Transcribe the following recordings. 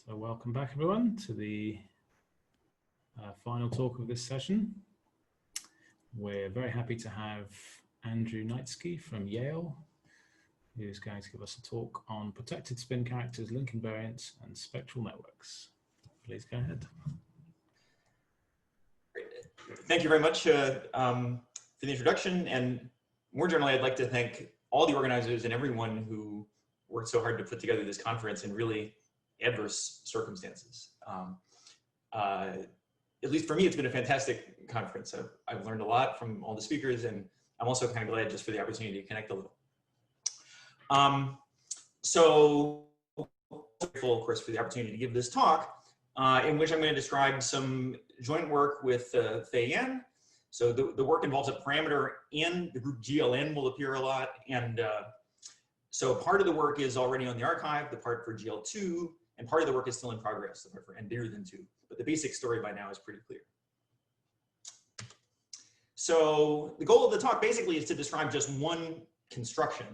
So welcome back everyone to the final talk of this session. We're very happy to have Andrew Neitzke from Yale, who's going to give us a talk on protected spin characters, link invariants, and spectral networks. Please go ahead. Great. Thank you very much for the introduction, and more generally, I'd like to thank all the organizers and everyone who worked so hard to put together this conference in really adverse circumstances. At least for me, it's been a fantastic conference. I've learned a lot from all the speakers, and I'm also kind of glad just for the opportunity to connect a little. So grateful, of course, for the opportunity to give this talk, in which I'm going to describe some joint work with Fei Yan. So the work involves a parameter n, the group GLN will appear a lot, and so part of the work is already on the archive, the part for GL2, and part of the work is still in progress, the part for n bigger than 2. But the basic story by now is pretty clear. So the goal of the talk basically is to describe just one construction,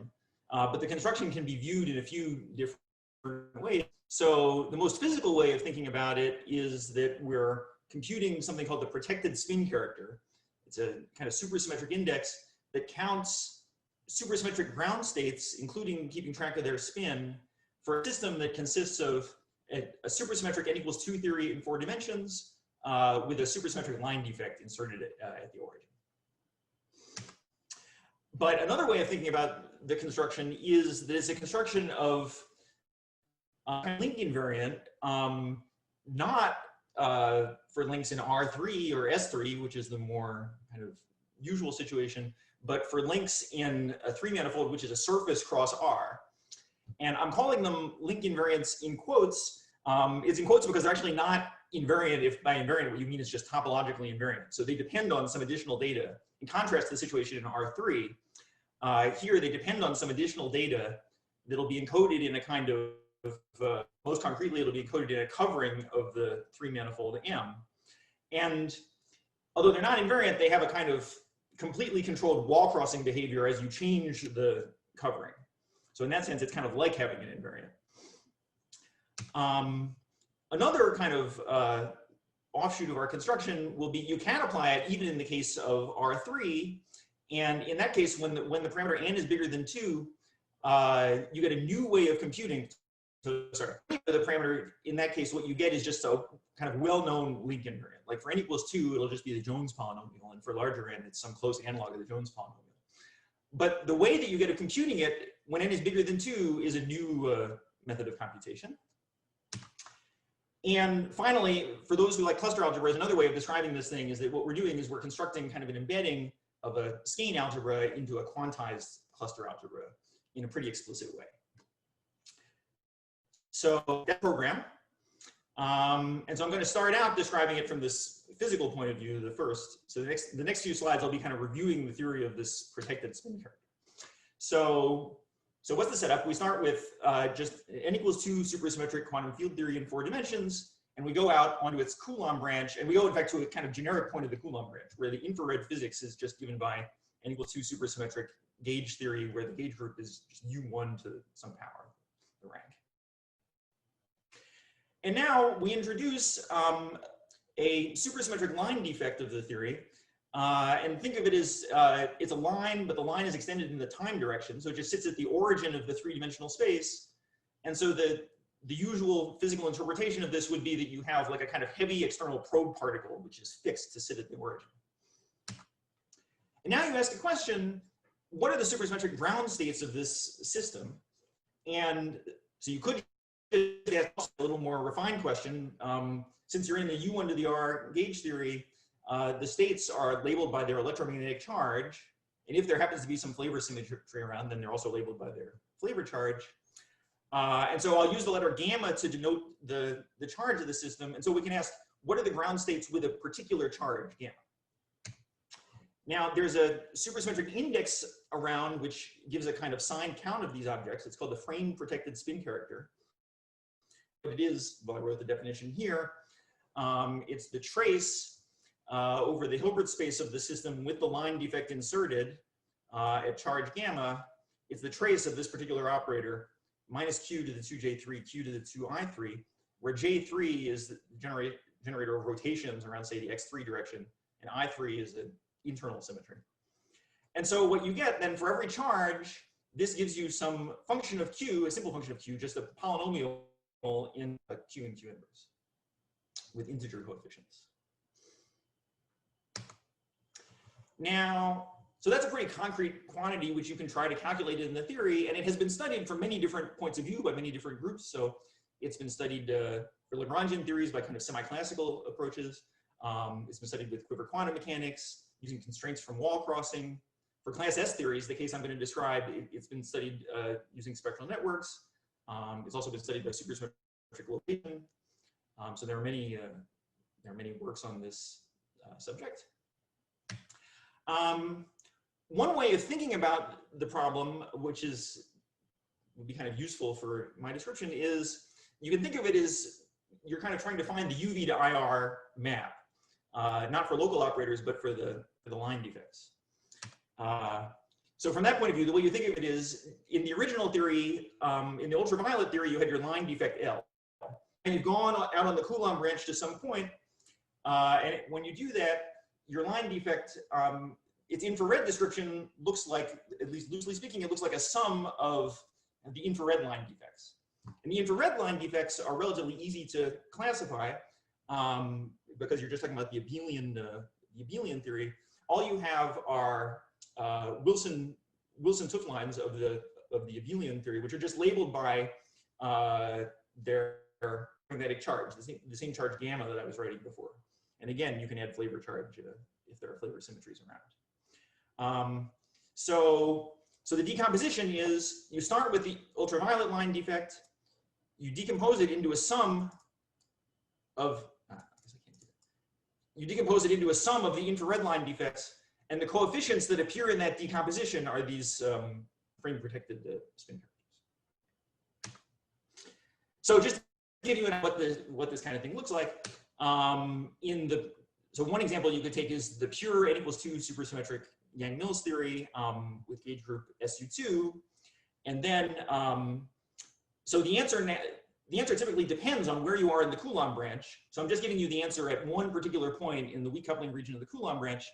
but the construction can be viewed in a few different ways. So the most physical way of thinking about it is that we're computing something called the protected spin character. It's a kind of supersymmetric index that counts supersymmetric ground states, including keeping track of their spin, for a system that consists of a supersymmetric n equals 2 theory in 4 dimensions with a supersymmetric line defect inserted at the origin. But another way of thinking about the construction is that it's a construction of link invariant, not for links in R3 or S3, which is the more kind of usual situation, but for links in a 3-manifold, which is a surface cross R. And I'm calling them link invariants in quotes. It's in quotes because they're actually not invariant. If by invariant, what you mean is just topologically invariant. So they depend on some additional data. In contrast to the situation in R3, here they depend on some additional data that'll be encoded in a kind of, most concretely, it'll be encoded in a covering of the 3-manifold M. And although they're not invariant, they have a kind of completely controlled wall crossing behavior as you change the covering. So in that sense, it's kind of like having an invariant. Another kind of offshoot of our construction will be you can apply it even in the case of R3. And in that case, when the parameter n is bigger than 2, you get a new way of computing. So sorry, the parameter, in that case, what you get is just a kind of well-known link invariant. Like for n equals 2, it'll just be the Jones polynomial. And for larger n, it's some close analog of the Jones polynomial. But the way that you get of computing it when n is bigger than 2 is a new method of computation. And finally, for those who like cluster algebras, another way of describing this thing is that what we're doing is we're constructing kind of an embedding of a Skein algebra into a quantized cluster algebra in a pretty explicit way. So that program. And so I'm going to start out describing it from this physical point of view, the first. So the next few slides, I'll be kind of reviewing the theory of this protected spin character. So what's the setup? We start with just n equals 2 supersymmetric quantum field theory in 4 dimensions, and we go out onto its Coulomb branch, and we go in fact to a kind of generic point of the Coulomb branch, where the infrared physics is just given by n equals 2 supersymmetric gauge theory, where the gauge group is just U1 to some power, the rank. And now we introduce a supersymmetric line defect of the theory, and think of it as it's a line, but the line is extended in the time direction, so it just sits at the origin of the 3-dimensional space. And so the usual physical interpretation of this would be that you have like a kind of heavy external probe particle, which is fixed to sit at the origin. And now you ask the question, what are the supersymmetric ground states of this system? And so you could ask a little more refined question. Since you're in the U1 to the R gauge theory, the states are labeled by their electromagnetic charge. And if there happens to be some flavor symmetry around, then they're also labeled by their flavor charge. And so I'll use the letter gamma to denote the charge of the system. And so we can ask, what are the ground states with a particular charge, gamma? Now, there's a supersymmetric index around which gives a kind of signed count of these objects. It's called the frame protected spin character. What it is, well, I wrote the definition here. It's the trace over the Hilbert space of the system with the line defect inserted at charge gamma. It's the trace of this particular operator, minus q to the 2j3, q to the 2i3, where J3 is the generator of rotations around, say, the x3 direction, and I3 is the internal symmetry. And so what you get then for every charge, this gives you some function of Q, a simple function of Q, just a polynomial in a Q and Q inverse with integer coefficients. Now, so that's a pretty concrete quantity which you can try to calculate in the theory, and it has been studied from many different points of view by many different groups. So it's been studied for Lagrangian theories by kind of semi-classical approaches. It's been studied with quiver quantum mechanics, using constraints from wall crossing. For class S theories, the case I'm going to describe, it's been studied using spectral networks. It's also been studied by supersymmetric location. So there are many works on this subject. One way of thinking about the problem, which would be kind of useful for my description, is you can think of it as you're kind of trying to find the UV to IR map, not for local operators, but for the line defects. So from that point of view, the way you think of it is, in the original theory, in the ultraviolet theory, you had your line defect L. And you've gone out on the Coulomb branch to some point, and when you do that, your line defect, its infrared description looks like, at least loosely speaking, it looks like a sum of the infrared line defects. And the infrared line defects are relatively easy to classify because you're just talking about the abelian theory. All you have are Wilson-Tooth lines of the abelian theory, which are just labeled by their magnetic charge, the same charge gamma that I was writing before. And again, you can add flavor charge if there are flavor symmetries around. So the decomposition is, you start with the ultraviolet line defect, you decompose it into a sum of, the infrared line defects, and the coefficients that appear in that decomposition are these frame protected spin characters. So just to give you what this kind of thing looks like, so one example you could take is the pure n equals 2 supersymmetric Yang-Mills theory with gauge group SU2. And then, so the answer typically depends on where you are in the Coulomb branch. So I'm just giving you the answer at one particular point in the weak coupling region of the Coulomb branch.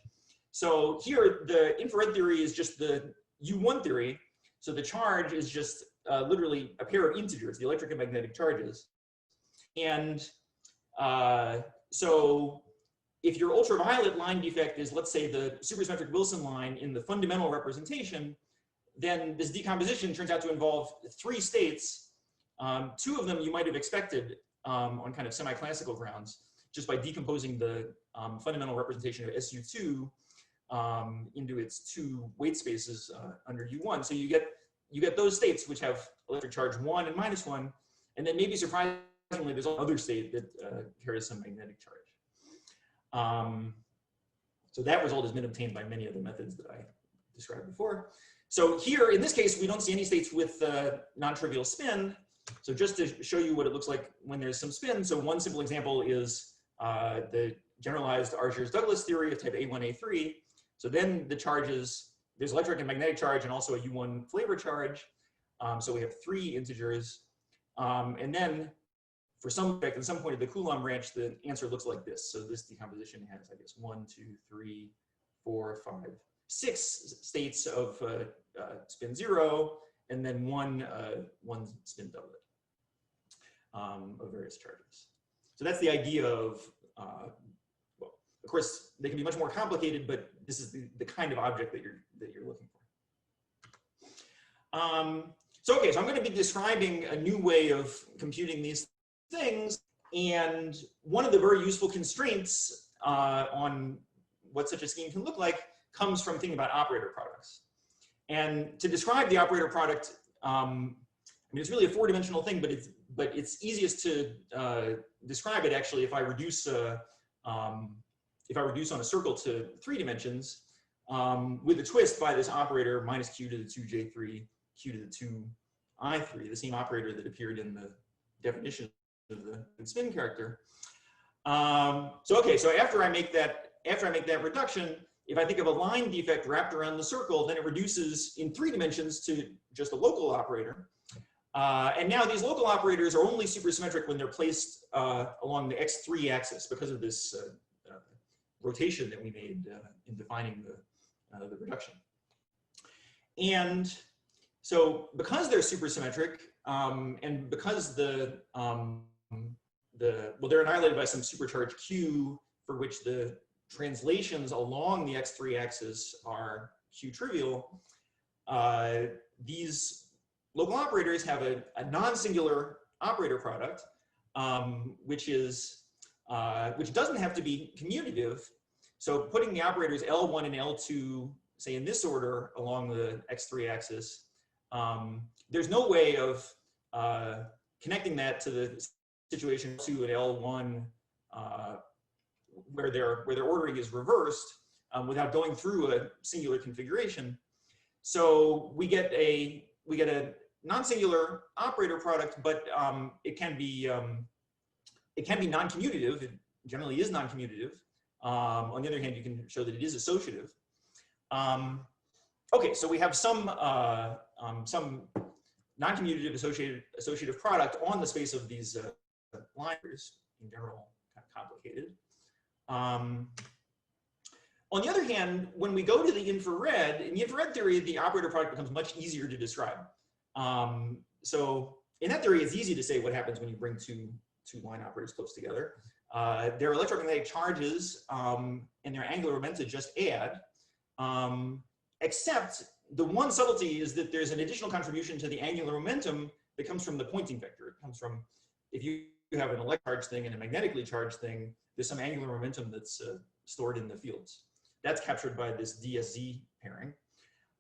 So here, the infrared theory is just the U1 theory. So the charge is just literally a pair of integers, the electric and magnetic charges. And so if your ultraviolet line defect is, let's say, the supersymmetric Wilson line in the fundamental representation, then this decomposition turns out to involve 3 states. 2 of them you might have expected on kind of semi-classical grounds, just by decomposing the fundamental representation of SU2 into its 2 weight spaces under U1. So you get those states which have electric charge 1 and -1, and then maybe surprisingly there's another state that carries some magnetic charge. So that result has been obtained by many of the methods that I described before. So here, in this case, we don't see any states with non-trivial spin. So just to show you what it looks like when there's some spin, so one simple example is the generalized Argyres-Douglas theory of type A1, A3. So then the charges, there's electric and magnetic charge and also a U1 flavor charge. So we have 3 integers. And then for some effect, at some point of the Coulomb branch, the answer looks like this. So this decomposition has, I guess, 1, 2, 3, 4, 5, 6 states of spin 0, and then one spin doublet of various charges. So that's the idea of, well, of course, they can be much more complicated, but this is the kind of object that you're looking for. So okay, so I'm going to be describing a new way of computing these things, and one of the very useful constraints on what such a scheme can look like comes from thinking about operator products. And to describe the operator product, I mean, it's really a 4-dimensional thing, but it's easiest to describe it actually if I reduce on a circle to 3 dimensions with a twist by this operator minus q to the 2j3, q to the 2i3, the same operator that appeared in the definition of the spin character. So okay, so after I make that reduction, if I think of a line defect wrapped around the circle, then it reduces in 3 dimensions to just a local operator. And now these local operators are only supersymmetric when they're placed along the x3 axis because of this rotation that we made in defining the reduction. And so because they're supersymmetric, and because they're annihilated by some supercharged Q for which the translations along the x3 axis are Q trivial, these local operators have a non-singular operator product, which doesn't have to be commutative. So putting the operators L1 and L2, say in this order along the x3 axis, there's no way of connecting that to the situation 2 and L1 where their ordering is reversed without going through a singular configuration. So we get a non-singular operator product, but it can be non-commutative. It generally is non-commutative. On the other hand, you can show that it is associative. Okay, so we have some non-commutative associative product on the space of these liners, in general, kind of complicated. On the other hand, when we go to the infrared, in the infrared theory, the operator product becomes much easier to describe. So in that theory, it's easy to say what happens when you bring two line operators close together. Their electromagnetic charges and their angular momenta just add, except the one subtlety is that there's an additional contribution to the angular momentum that comes from the Poynting vector. It comes from, if you have an electric charged thing and a magnetically charged thing, there's some angular momentum that's stored in the fields. That's captured by this DSZ pairing.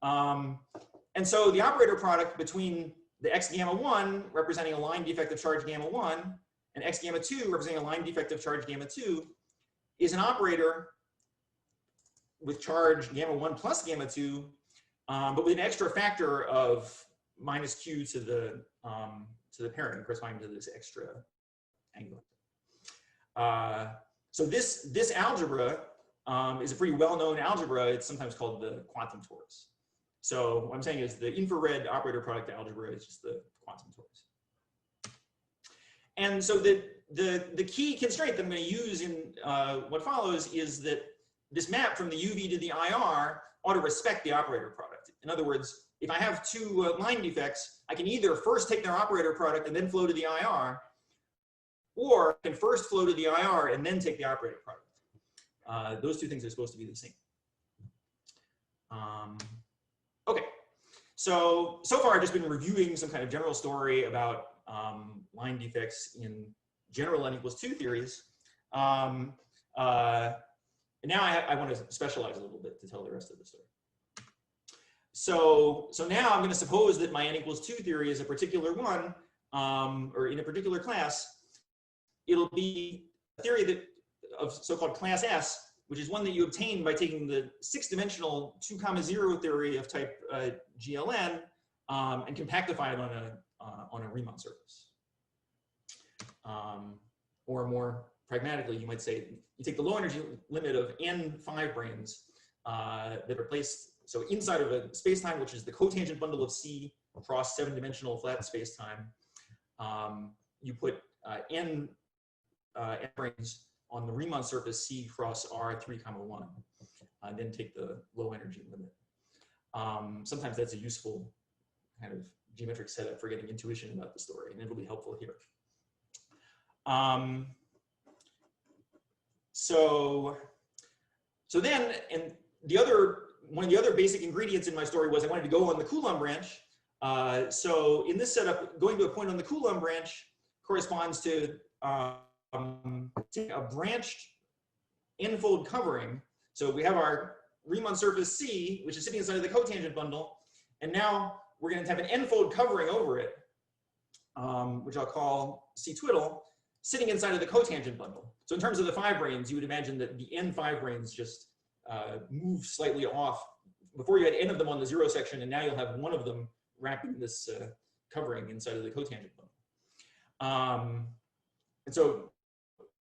And so the operator product between the x gamma 1 representing a line defective charge gamma 1 and x gamma 2 representing a line defective charge gamma 2 is an operator with charge gamma 1 plus gamma 2, but with an extra factor of minus q to the pairing corresponding to this extra angle. So this algebra is a pretty well-known algebra. It's sometimes called the quantum torus. So what I'm saying is the infrared operator product algebra is just the quantum torus. And so the key constraint that I'm going to use in what follows is that this map from the UV to the IR ought to respect the operator product. In other words, if I have two line defects, I can either first take their operator product and then flow to the IR, or I can first flow to the IR and then take the operator product. Those two things are supposed to be the same. Okay, so far I've just been reviewing some kind of general story about line defects in general n equals 2 theories. And now I want to specialize a little bit to tell the rest of the story. So now I'm going to suppose that my n equals 2 theory is a particular one, or in a particular class. It'll be a theory of so-called class S, which is one that you obtain by taking the 6-dimensional 2,0 theory of type GLN and compactify it on a Riemann surface. Or more pragmatically, you might say you take the low energy limit of n 5 branes that are placed so inside of a spacetime, which is the cotangent bundle of C across 7-dimensional flat spacetime. You put n branes on the Riemann surface C cross R 3, 1, and then take the low energy limit. Sometimes that's a useful kind of geometric setup for getting intuition about the story, and it'll be helpful here. So then, and one of the other basic ingredients in my story was I wanted to go on the Coulomb branch. So in this setup, going to a point on the Coulomb branch corresponds to a branched n-fold covering. So we have our Riemann surface C, which is sitting inside of the cotangent bundle, and now we're going to have an n-fold covering over it, which I'll call C twiddle, sitting inside of the cotangent bundle. So in terms of the 5 branes, you would imagine that the n 5 branes just move slightly off. Before you had n of them on the 0 section, and now you'll have one of them wrapping this covering inside of the cotangent bundle. And so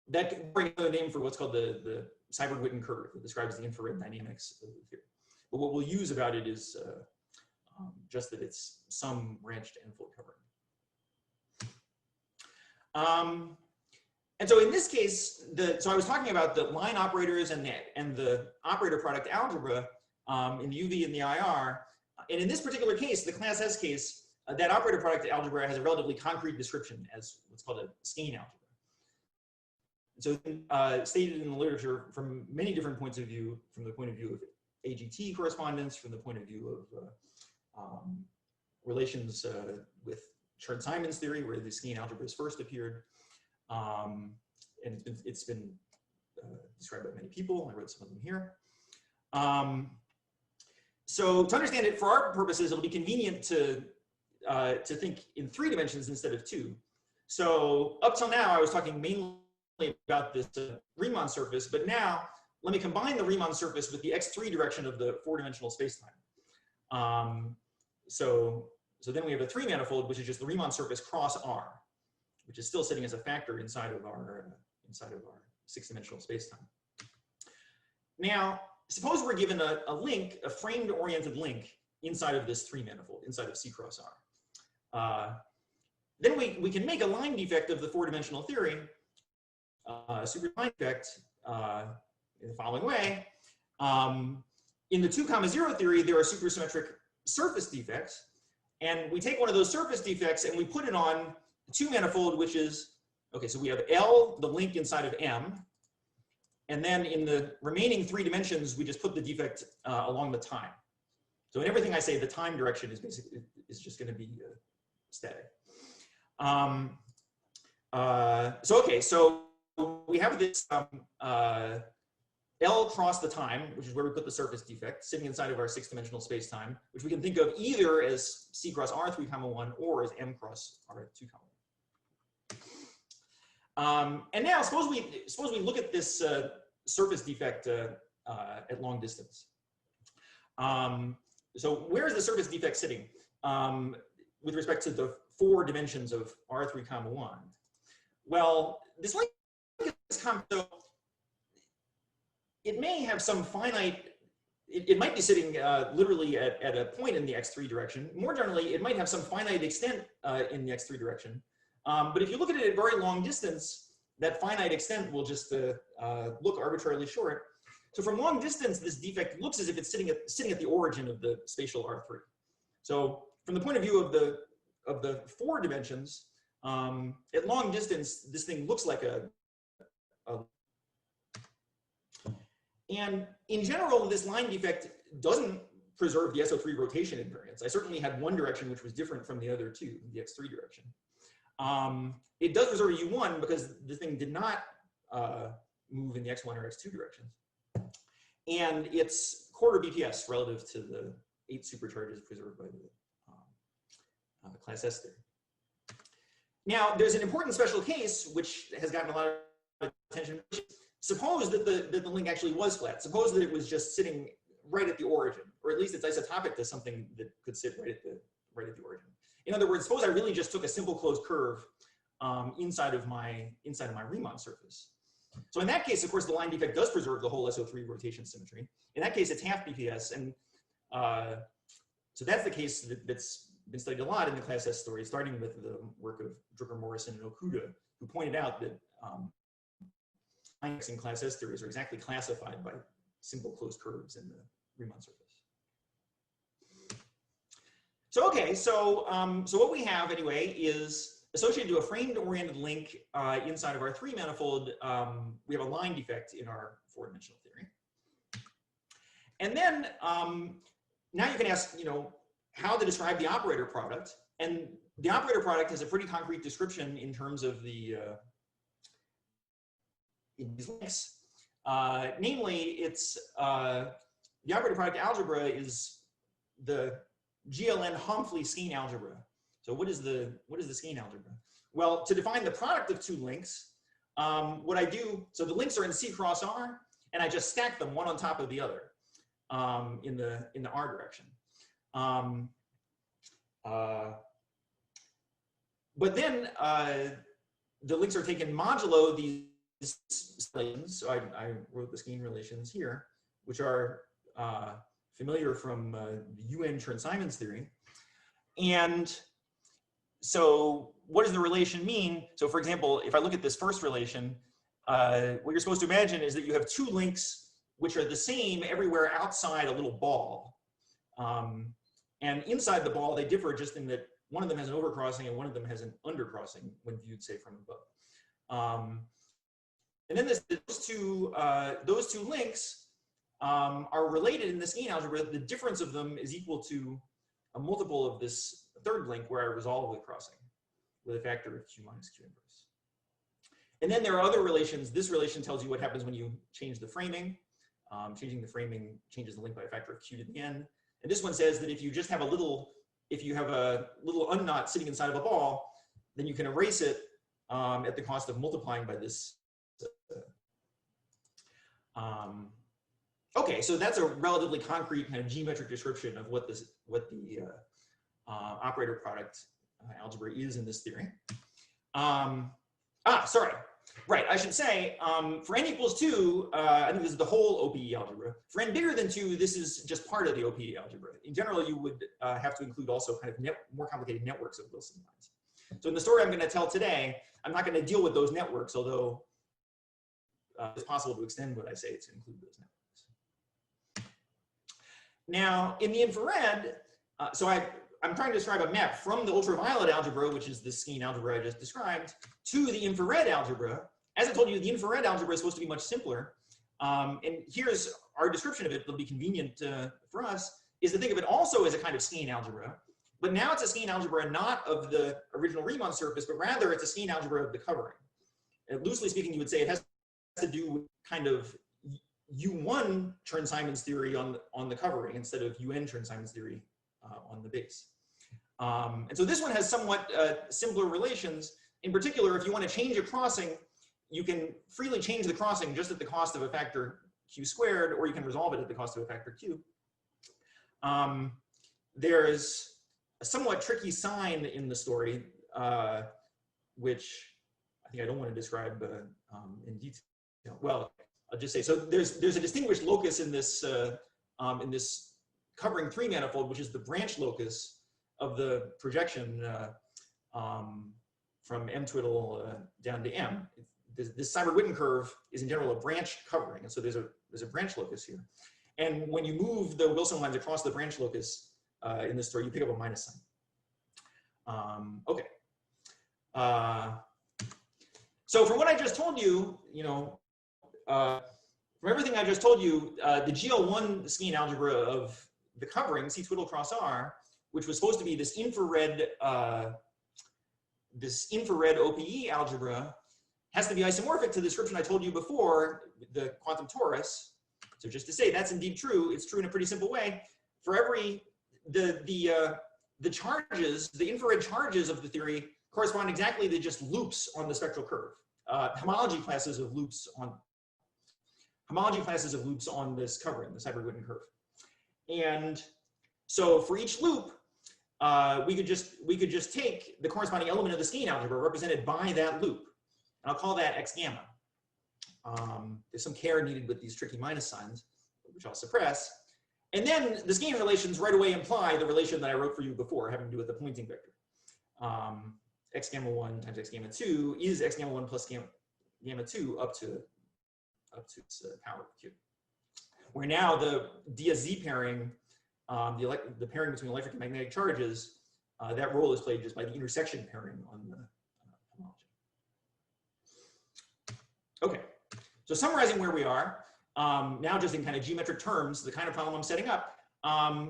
that can bring another name for what's called the Seiberg-Witten curve that describes the infrared dynamics of the theory. But what we'll use about it is just that it's some branched n-fold covering. And so in this case, so I was talking about the line operators and the operator product algebra in the UV and the IR. And in this particular case, the class S case, that operator product algebra has a relatively concrete description as what's called a Skein algebra. So stated in the literature from many different points of view, from the point of view of AGT correspondence, from the point of view of relations with Chern-Simons theory, where the Skein algebras first appeared. And it's been described by many people. I wrote some of them here. So to understand it for our purposes, it'll be convenient to think in 3 dimensions instead of 2. So up till now, I was talking mainly about this Riemann surface, but now let me combine the Riemann surface with the x3 direction of the 4-dimensional spacetime. So then we have a 3 manifold, which is just the Riemann surface cross R, which is still sitting as a factor inside of our 6-dimensional spacetime. Now, suppose we're given a link, a framed oriented link inside of this 3 manifold, inside of C cross R. Then we can make a line defect of the 4-dimensional theory, a super line defect in the following way. In the 2,0 theory, there are supersymmetric surface defects. And we take one of those surface defects and we put it on the 2 manifold, which is, okay, so we have L, the link inside of M. And then in the remaining 3 dimensions, we just put the defect along the time. So in everything I say, the time direction is basically just going to be static. Okay, so we have this L cross the time, which is where we put the surface defect, sitting inside of our 6-dimensional spacetime, which we can think of either as C cross R 3,1 or as M cross R 2,1. And now suppose we look at this surface defect at long distance. So where is the surface defect sitting with respect to the 4 dimensions of R 3,1? Well, this link is so it may have some finite, it might be sitting literally at a point in the x3 direction. More generally, it might have some finite extent in the x3 direction. But if you look at it at very long distance, that finite extent will just look arbitrarily short. So from long distance, this defect looks as if it's sitting at the origin of the spatial R3. So from the point of view of the 4 dimensions, at long distance, this thing looks like a and in general, this line defect doesn't preserve the SO3 rotation invariance. I certainly had one direction which was different from the other 2, the x3 direction. It does preserve U1 because the thing did not move in the x1 or x2 directions. And it's quarter BPS relative to the 8 supercharges preserved by the class S theory. Now, there's an important special case which has gotten a lot of attention. Suppose that the link actually was flat. Suppose that it was just sitting right at the origin, or at least it's isotopic to something that could sit right at the origin. In other words, suppose I really just took a simple closed curve inside of my Riemann surface. So in that case, of course, the line defect does preserve the whole SO3 rotation symmetry. In that case, it's half BPS, and so that's the case that's been studied a lot in the class S story, starting with the work of Drucker, Morrison, and Okuda, who pointed out that in class S theories are exactly classified by simple closed curves in the Riemann surface. So okay, so what we have anyway is associated to a framed oriented link inside of our 3 manifold. We have a line defect in our 4-dimensional theory, and then now you can ask, how to describe the operator product, and the operator product has a pretty concrete description in terms of the in these links. Namely, it's the operator product algebra is the GLN Homfley Skein algebra. So what is the Skein algebra? Well, to define the product of 2 links, what I do, so the links are in C cross R, and I just stack them one on top of the other in the R direction. But then the links are taken modulo these relations. So I wrote the Skein relations here, which are familiar from the UN Chern-Simons theory. And so what does the relation mean? So for example, if I look at this first relation, what you're supposed to imagine is that you have two links which are the same everywhere outside a little ball. And inside the ball, they differ just in that one of them has an overcrossing and one of them has an undercrossing when viewed, say, from above. And then those two links are related in the Skein algebra. The difference of them is equal to a multiple of this third link where I resolve the crossing with a factor of q minus q inverse. And then there are other relations. This relation tells you what happens when you change the framing. Changing the framing changes the link by a factor of q to the n. And this one says that if you just have if you have a little unknot sitting inside of a ball, then you can erase it at the cost of multiplying by this. Okay, so that's a relatively concrete kind of geometric description of what the operator product algebra is in this theory. Sorry. Right, I should say, for n equals 2, I think this is the whole OPE algebra. For n bigger than 2, this is just part of the OPE algebra. In general, you would have to include also kind of more complicated networks of Wilson lines. So in the story I'm going to tell today, I'm not going to deal with those networks, although it's possible to extend what I say to include those networks. Now, in the infrared, I'm trying to describe a map from the ultraviolet algebra, which is the Skein algebra I just described, to the infrared algebra. As I told you, the infrared algebra is supposed to be much simpler. And here's our description of it. It'll be convenient for us, is to think of it also as a kind of Skein algebra. But now it's a Skein algebra not of the original Riemann surface, but rather it's a Skein algebra of the covering. And loosely speaking, you would say it has to do with kind of U1 Chern-Simons theory on the covering instead of UN Chern-Simons theory on the base. And so this one has somewhat simpler relations. In particular, if you want to change a crossing, you can freely change the crossing just at the cost of a factor q squared, or you can resolve it at the cost of a factor q. There's a somewhat tricky sign in the story, which I think I don't want to describe in detail. Well, I'll just say, so there's a distinguished locus in this covering 3 manifold, which is the branch locus of the projection from m twiddle down to m. This Seiberg-Witten curve is in general a branch covering, and so there's a branch locus here. And when you move the Wilson lines across the branch locus in this story, you pick up a minus sign. Okay. So from what I just told you, from everything I just told you, the GL1 Skein algebra of the covering, C twiddle cross R, which was supposed to be this infrared OPE algebra, has to be isomorphic to the description I told you before, the quantum torus. So just to say that's indeed true, it's true in a pretty simple way. For every the charges, the infrared charges of the theory correspond exactly to just loops on the spectral curve. Homology classes of loops on this covering, the Seiberg-Witten curve. And so for each loop, we could just take the corresponding element of the Skein algebra represented by that loop. And I'll call that x gamma. There's some care needed with these tricky minus signs, which I'll suppress. And then the Skein relations right away imply the relation that I wrote for you before, having to do with the pointing vector. X gamma 1 times x gamma 2 is x gamma 1 plus gamma 2 up to its power of q. Where now the ds-z pairing, the pairing between electric and magnetic charges, that role is played just by the intersection pairing on the homology. Okay, so summarizing where we are, now just in kind of geometric terms, the kind of problem I'm setting up.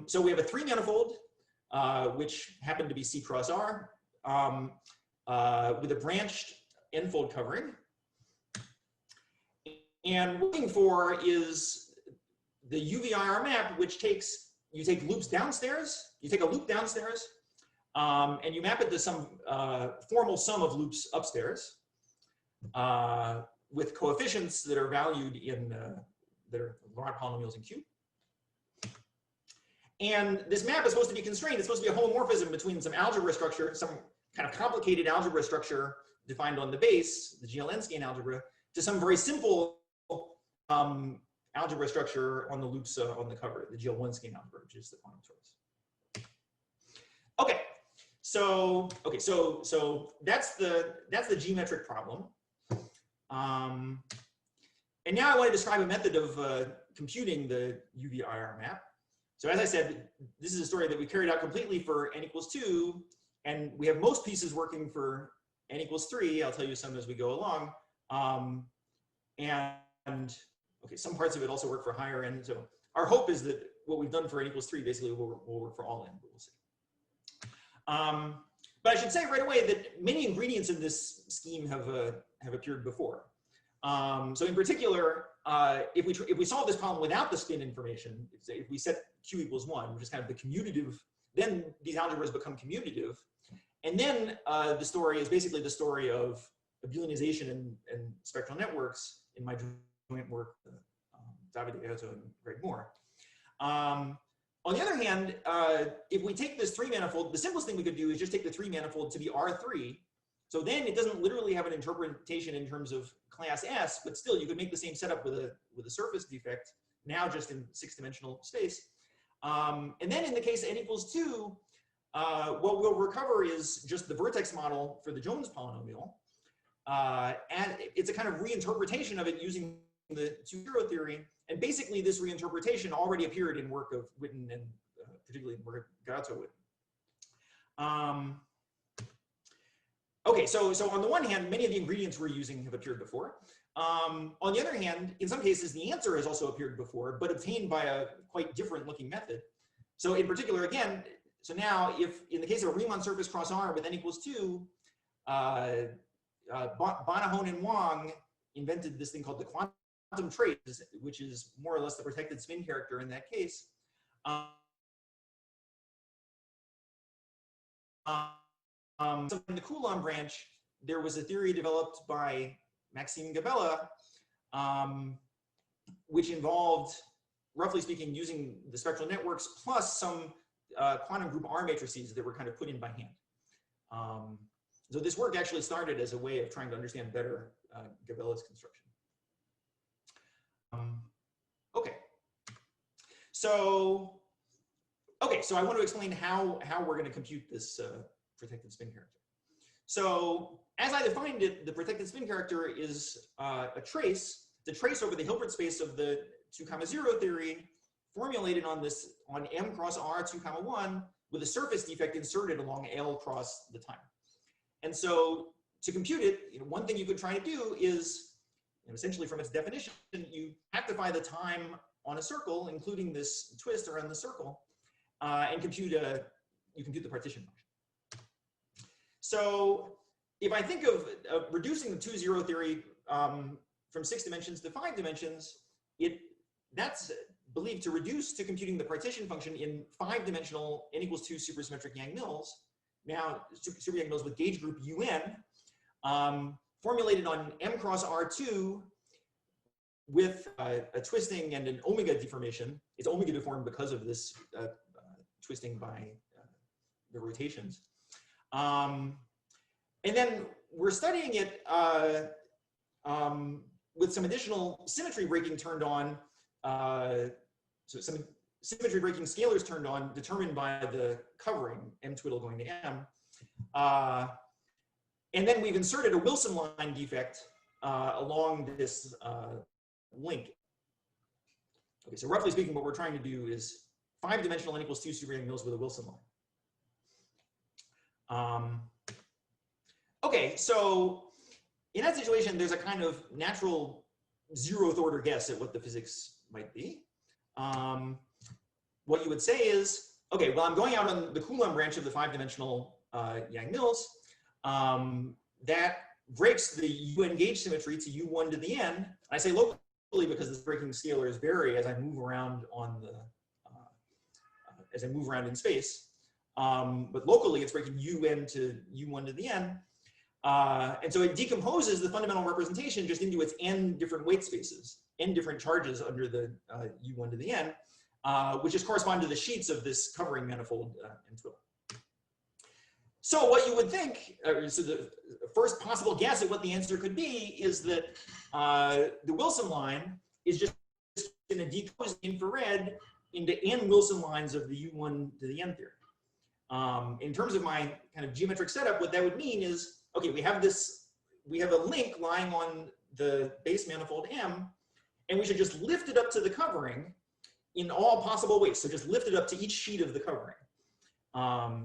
So we have a 3 manifold, which happened to be C cross R, with a branched n-fold covering. And what we're looking for is the UVIR map, which you take loops downstairs, you take a loop downstairs, and you map it to some formal sum of loops upstairs with coefficients that are valued in, that are Laurent polynomials in Q. And this map is supposed to be constrained. It's supposed to be a homomorphism between some algebra structure, some kind of complicated algebra structure defined on the base, the GLN Skein algebra, to some very simple algebra structure on the loops on the cover, the GL1 Skein algebra, which is the quantum torus. Okay, So okay, so that's the geometric problem. And now I want to describe a method of computing the UV-IR map. So as I said, this is a story that we carried out completely for n equals 2, and we have most pieces working for n equals 3. I'll tell you some as we go along. And okay, some parts of it also work for higher n. So our hope is that what we've done for n equals 3 basically will work for all n, but we'll see. But I should say right away that many ingredients in this scheme have appeared before. So in particular, if we solve this problem without the spin information, if we set q equals 1, which is kind of the commutative, then these algebras become commutative. And then the story is basically the story of abelianization and spectral networks in my joint work, David Gato and Greg Moore. On the other hand, if we take this 3-manifold, the simplest thing we could do is just take the 3-manifold to be R3. So then it doesn't literally have an interpretation in terms of class S, but still you could make the same setup with a surface defect, now just in 6-dimensional space. And then in the case n equals 2, what we'll recover is just the vertex model for the Jones polynomial. And it's a kind of reinterpretation of it using the 2-0 theory. And basically this reinterpretation already appeared in work of Witten and particularly in work of Gato-Witten. Okay, so on the one hand, many of the ingredients we're using have appeared before. On the other hand, in some cases, the answer has also appeared before, but obtained by a quite different looking method. So in particular, again, so now if in the case of a Riemann surface cross R with n equals 2, Bonahone and Wang invented this thing called the quantum trace, which is more or less the protected spin character in that case. So in the Coulomb branch, there was a theory developed by Maxime Gabella, which involved, roughly speaking, using the spectral networks plus some quantum group R matrices that were kind of put in by hand. So this work actually started as a way of trying to understand better Gabella's construction. Okay. So I want to explain how we're going to compute this protected spin character. So as I defined it, the protected spin character is a trace, the trace over the Hilbert space of the 2,0 theory, formulated on M cross R 2,1 with a surface defect inserted along L cross the time. And so to compute it, one thing you could try to do is, essentially from its definition, you actify the time on a circle, including this twist around the circle, and compute the partition function. So if I think of reducing the 2-0 theory from 6 dimensions to 5 dimensions, that's believed to reduce to computing the partition function in 5-dimensional n equals 2 supersymmetric Yang-Mills. Now, super Yang-Mills with gauge group UN, formulated on M cross R2 with a twisting and an omega deformation. It's omega deformed because of this twisting by the rotations. And then we're studying it with some additional symmetry breaking turned on. So some symmetry breaking scalars turned on, determined by the covering, M twiddle going to M. And then we've inserted a Wilson line defect along this link. Okay, so roughly speaking, what we're trying to do is 5-dimensional n equals 2 super Yang-Mills with a Wilson line. Okay, so in that situation, there's a kind of natural 0th order guess at what the physics might be. What you would say is, okay, well, I'm going out on the Coulomb branch of the 5-dimensional Yang-Mills. That breaks the UN gauge symmetry to U1 to the N. I say locally because the breaking scalars vary as I move around on the as I move around in space. But locally, it's breaking UN to U1 to the N. And so it decomposes the fundamental representation just into its n different weight spaces, n different charges under the U1 to the N, which just correspond to the sheets of this covering manifold M twiddle. So what you would think, so the first possible guess at what the answer could be is that the Wilson line is just going to decompose infrared into n Wilson lines of the U1 to the N theory. In terms of my kind of geometric setup, what that would mean is, okay, we have a link lying on the base manifold M, and we should just lift it up to the covering in all possible ways. So just lift it up to each sheet of the covering.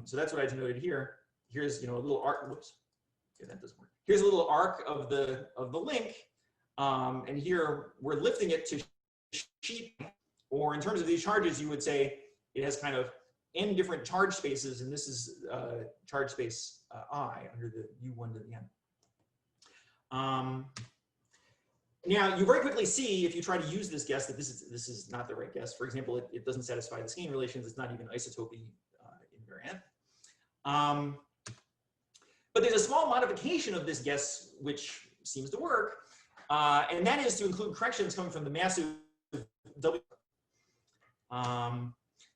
So that's what I denoted here. Here's, a little arc. Whoops. Okay, that doesn't work. Here's a little arc of the link, and here we're lifting it to sheet. Or in terms of these charges, you would say it has kind of n different charge spaces, and this is charge space I under the U1 to the n. Now, you very quickly see, if you try to use this guess, that this is not the right guess. For example, it doesn't satisfy the Skein relations. It's not even isotopy invariant. But there's a small modification of this guess which seems to work, and that is to include corrections coming from the massive W.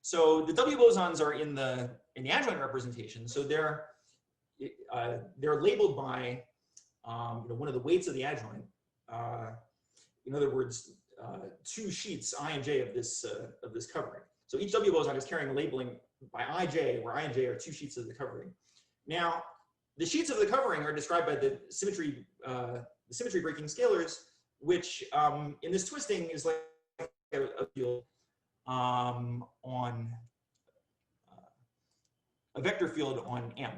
So the W bosons are in the adjoint representation. So they're labeled by one of the weights of the adjoint. In other words, two sheets I and J of this covering. So each W boson is carrying a labeling by IJ, where I and J are two sheets of the covering. Now, the sheets of the covering are described by the symmetry breaking scalars, which in this twisting is like a field on a vector field on M.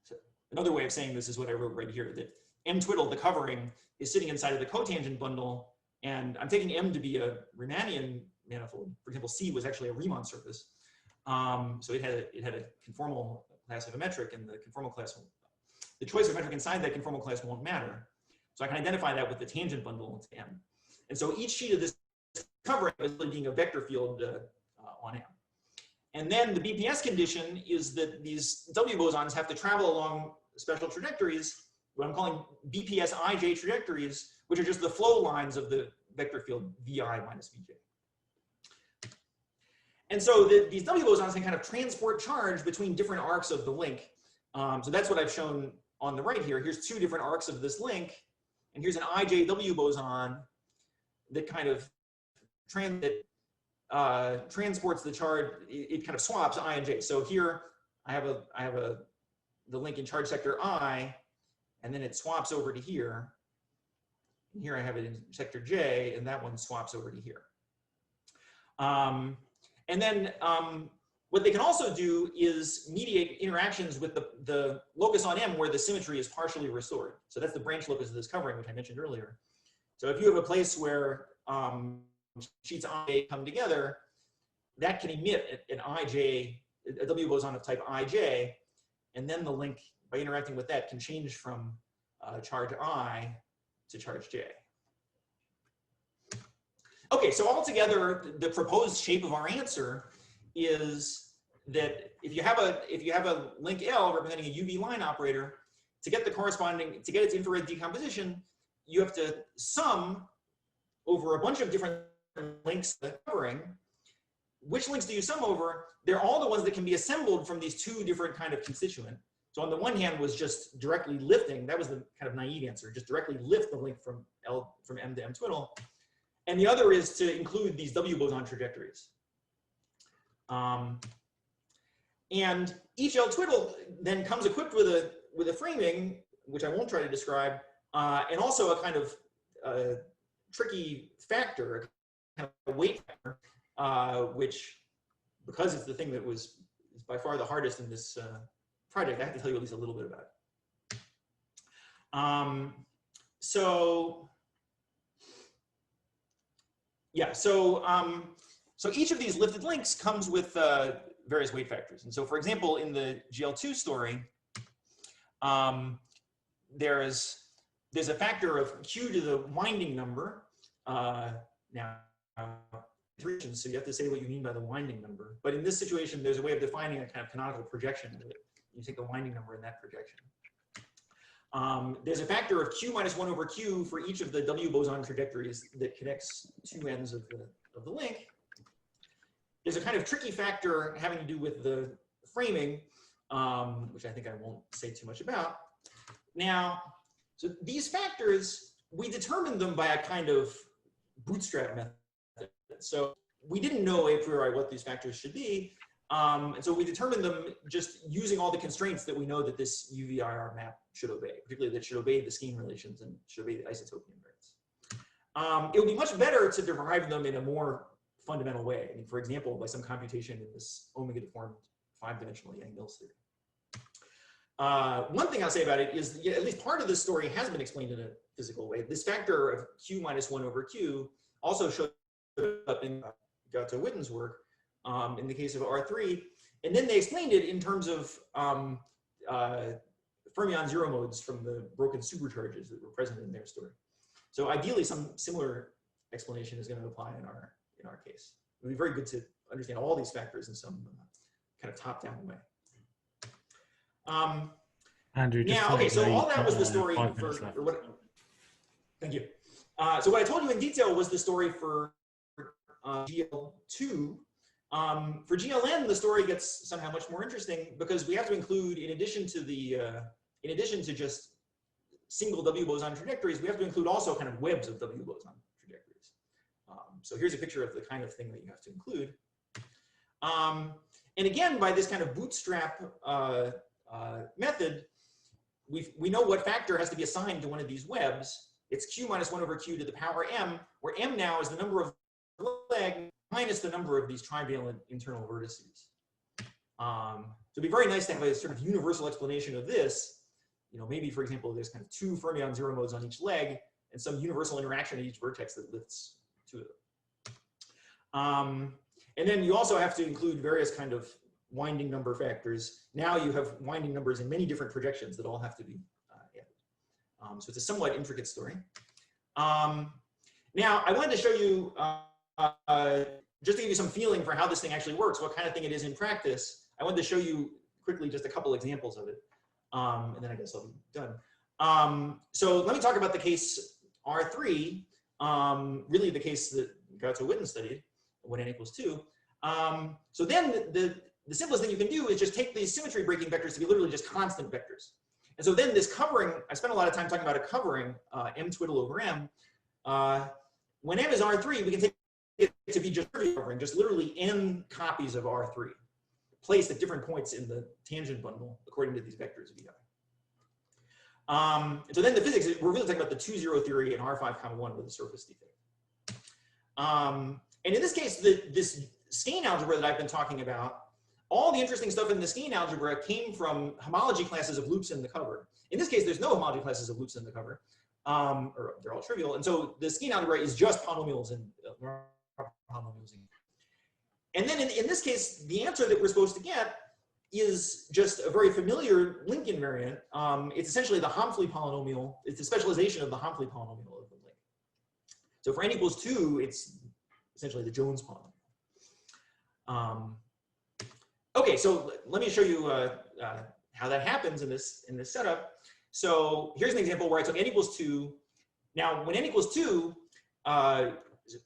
So another way of saying this is what I wrote right here, that M twiddle, the covering, is sitting inside of the cotangent bundle, and I'm taking M to be a Riemannian manifold. For example, C was actually a Riemann surface. So it had a conformal class of a metric, and the conformal class, the choice of metric inside that conformal class won't matter. So I can identify that with the tangent bundle to M. And so each sheet of this covering is being a vector field on M. And then the BPS condition is that these W bosons have to travel along special trajectories, what I'm calling BPS IJ trajectories, which are just the flow lines of the vector field VI minus VJ. And so these W bosons can kind of transport charge between different arcs of the link. So that's what I've shown on the right here. Here's two different arcs of this link, and here's an IJW boson that kind of transports the charge. It kind of swaps I and J. So here I have the link in charge sector I, and then it swaps over to here. And here I have it in sector J, and that one swaps over to here. And then what they can also do is mediate interactions with the locus on M where the symmetry is partially restored. So that's the branch locus of this covering, which I mentioned earlier. So if you have a place where sheets I come together, that can emit an IJ, a W boson of type IJ, and then the link, by interacting with that, can change from charge I to charge J. Okay, so altogether, the proposed shape of our answer is that if you have a link L representing a UV line operator, to get its infrared decomposition, you have to sum over a bunch of different links covering. Which links do you sum over? They're all the ones that can be assembled from these two different kind of constituent. So on the one hand was just directly lifting. That was the kind of naive answer. Just directly lift the link from M to M twiddle. And the other is to include these W boson trajectories. And each L twiddle then comes equipped with a framing, which I won't try to describe, and also a kind of tricky factor, a kind of weight factor, which, because it's the thing that is by far the hardest in this project, I have to tell you at least a little bit about it. So each of these lifted links comes with various weight factors. And so, for example, in the GL2 story, there's a factor of Q to the winding number. Now, so you have to say what you mean by the winding number. But in this situation, there's a way of defining a kind of canonical projection. You take the winding number in that projection. There's a factor of Q minus 1 over Q for each of the W boson trajectories that connects two ends of the link. There's a kind of tricky factor having to do with the framing, which I think I won't say too much about. Now, so these factors, we determined them by a kind of bootstrap method. So we didn't know a priori what these factors should be. And so we determined them just using all the constraints that we know that this UVIR map should obey, particularly that it should obey the Skein relations and should obey the isotopy invariance. It would be much better to derive them in a more fundamental way. I mean, for example, by some computation in this omega deformed 5-dimensional Yang-Mills theory. One thing I'll say about it is that, at least part of this story has been explained in a physical way. This factor of Q minus 1 over Q also showed up in Gato-Witten's work in the case of R3. And then they explained it in terms of fermion zero modes from the broken supercharges that were present in their story. So ideally, some similar explanation is going to apply in our case. It would be very good to understand all these factors in some kind of top-down way. Andrew, just yeah, okay, so all that was the story for what, thank you. So what I told you in detail was the story for GL2. For GLN, the story gets somehow much more interesting because we have to include, in addition to just single W boson trajectories, we have to include also kind of webs of W boson trajectories. So here's a picture of the kind of thing that you have to include. And again, by this kind of bootstrap method, we know what factor has to be assigned to one of these webs. It's Q minus 1 over Q to the power M, where M now is the number of leg minus the number of these trivalent internal vertices. So it'd be very nice to have a sort of universal explanation of this. You know, maybe, for example, there's kind of 2 fermion zero modes on each leg and some universal interaction at each vertex that lifts 2 of them. And then you also have to include various kind of winding number factors. Now you have winding numbers in many different projections that all have to be added. So it's a somewhat intricate story. Now I wanted to show you, just to give you some feeling for how this thing actually works, what kind of thing it is in practice. I wanted to show you quickly just a couple examples of it. And then I guess I'll be done. So let me talk about the case R3, really the case that Gato-Witten studied, when n equals 2. So then the simplest thing you can do is just take these symmetry breaking vectors to be literally just constant vectors. And so then this covering, I spent a lot of time talking about a covering, m twiddle over m. When m is R3, we can take it to be just covering, just literally n copies of R3, placed at different points in the tangent bundle according to these vectors VI. And so then the physics, we're really talking about the 2-0 theory in R5, 1 with the surface defect. And in this case, this Skein algebra that I've been talking about, all the interesting stuff in the Skein algebra came from homology classes of loops in the cover. In this case, there's no homology classes of loops in the cover, or they're all trivial. And so the Skein algebra is just polynomials and polynomials. And then in this case, the answer that we're supposed to get is just a very familiar link invariant. It's essentially the Homfley polynomial. It's a specialization of the Homfley polynomial of the link. So for n equals 2, it's essentially the Jones polynomial. Okay, so let me show you how that happens in this setup. So here's an example where I took n equals 2. Now, when n equals 2,